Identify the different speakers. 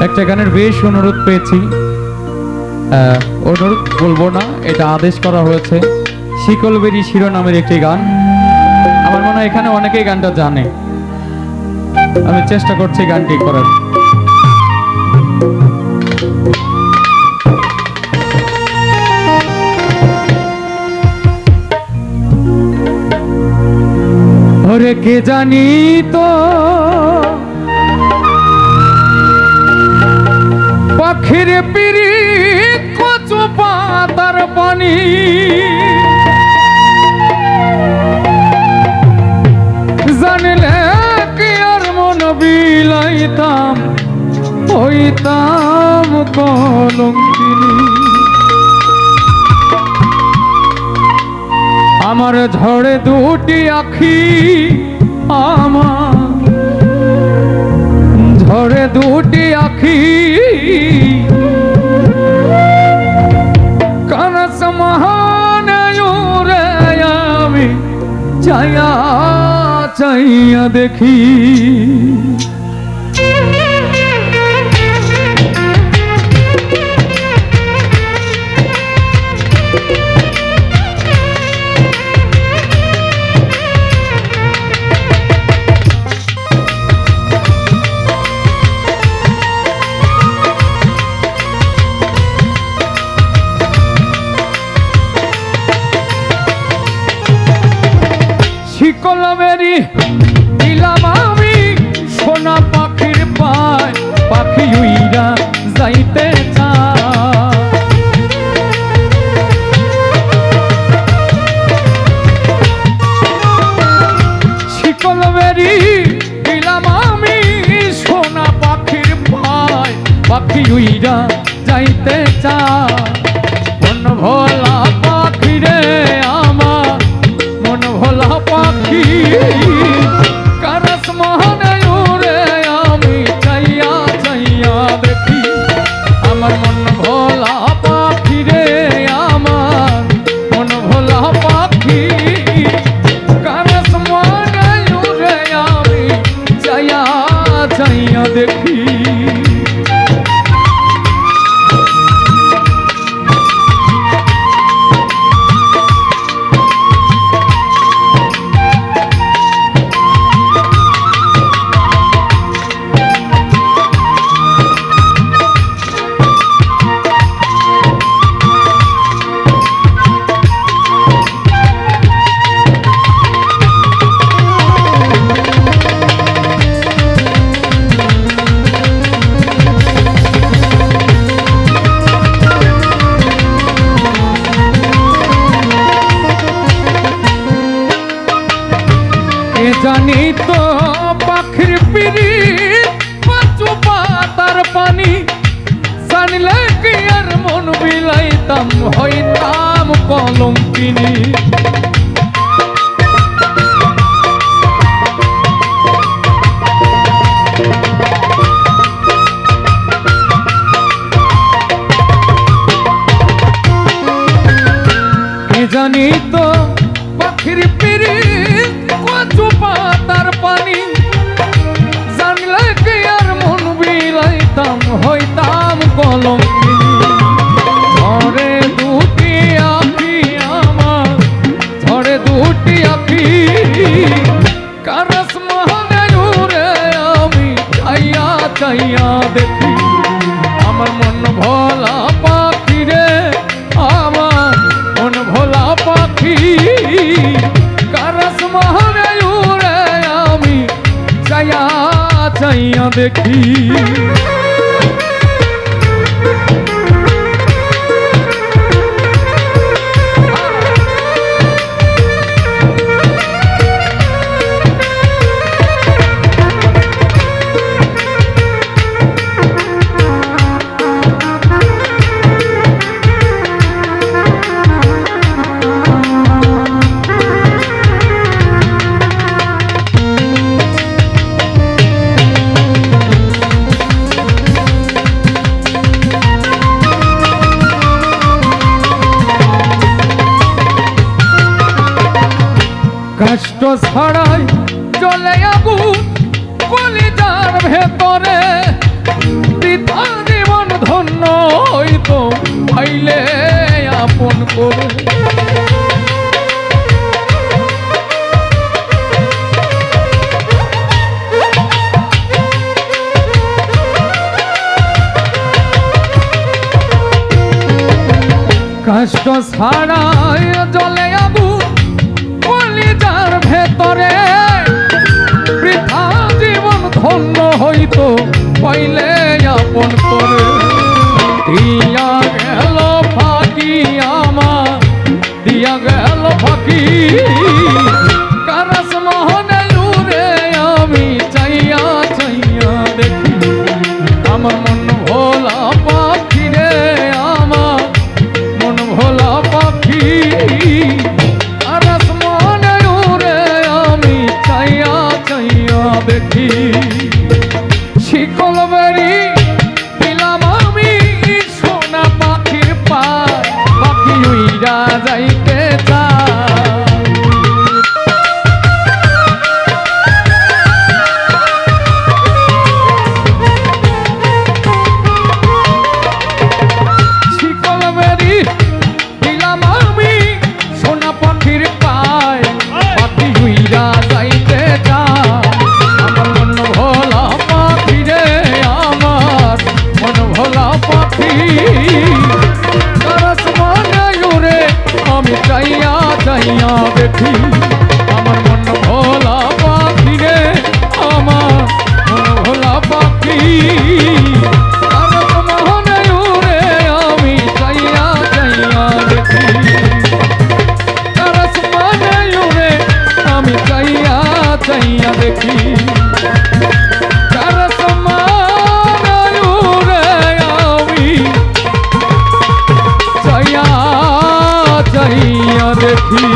Speaker 1: একটা গানের বেশ অনুরোধ পেয়েছি, অনুরোধ বলবো না, এটা আদেশ করা হয়েছে। শিকলবেরি শিরোনামের একটি গান। আমার মনে হয় এখানে অনেকেই গানটা জানে। আমি চেষ্টা করছি গানটি করার। ওরে কে জানি তো পাখির পিড়ি কচু পাতার পানি, জানলে কি আর মন বিলাইতাম, হইতাম কলঙ্কিনী। আমার ঝড়ে দুটি আখি, আমার ঝড়ে দুটি আখি, কানস মহানয়ুরে আমি চাইয়া চাইয়া দেখি। শিকলবেরি দিলাম আমি সোনা পাখির পায়, পাখি উইরা যাইতে চায়। শিকলবেরি দিলাম আমি সোনা পাখির পায়, পাখি উইরা যাইতে চায়। মন ভোলা পাখি রে আমার, মন ভোলা পাখি, কারস মহানয়ুরে আমি চাইয়া চাইয়া দেখি। আমার মন ভোলা পাখি রে আমার, মন ভোলা পাখি, কারস মহানয়ুরে আমি চাইয়া চাইয়া দেখি। জানি তো পাখির পিড়ি কচু পাতার পানি, জানলে কি আর মন বিলাইতাম, হইতাম কলঙ্কিনী। জানি তো পাখির পিড়ি কচু পাতার পানি, জানলে কি আর মন বিলাইতাম, হইতাম কলঙ্কিনী। ঝড়ে দুটি আখি আমার, ঝড়ে দুটি আখি, কারস মহানয়ুরে আমি চাইয়া চাইয়া দেখি। আমার মন ভোলা পাখি রে আমার, মন ভোলা পাখি, কারস মহানয়ুরে আমি চাইয়া চাইয়া দেখি। কষ্ট ছাড়াই চলে আগুন কলিজার ভেতরে, কষ্ট ছাড়াই জ্বলে আগুন কলিজার ভেতরে, বৃথা জীবন ধন্য হইতো পাইলে আপন করে। দিয়া গেল ফাঁকি আমার, দিয়া গেল ফাঁকি কারাস মোহনে উড়ে আমি চাইয়া চাইয়া দেখি। আমার মন ভোলা পাখি রে, আমার মন ভোলা পাখি কারাস মোহনে উড়ে আমি চাইয়া চাইয়া দেখি। শিকল বেরি দিলাম আমি সোনা পাখির পায়, পাখি উইরা যাইতে চায়। শিকল বেরি দিলাম আমি সোনা পাখির পায়, পাখি উইরা যাইতে চায়। আমার মন ভোলা পাখি রে, আমার মন ভোলা পাখি কারাস মানে উড়ে আমি চাইয়া চাইয়া দেখি। আমার মন ভোলা পাখি রে, আমার মন ভোলা পাখি কারাস মানে উড়ে আমি চাইয়া চাইয়া দেখি। কারাস মানে উড়ে আমি চাইয়া চাইয়া দেখি। কারাস মানে উড়ে আমি চাইয়া চাইয়া দেখি।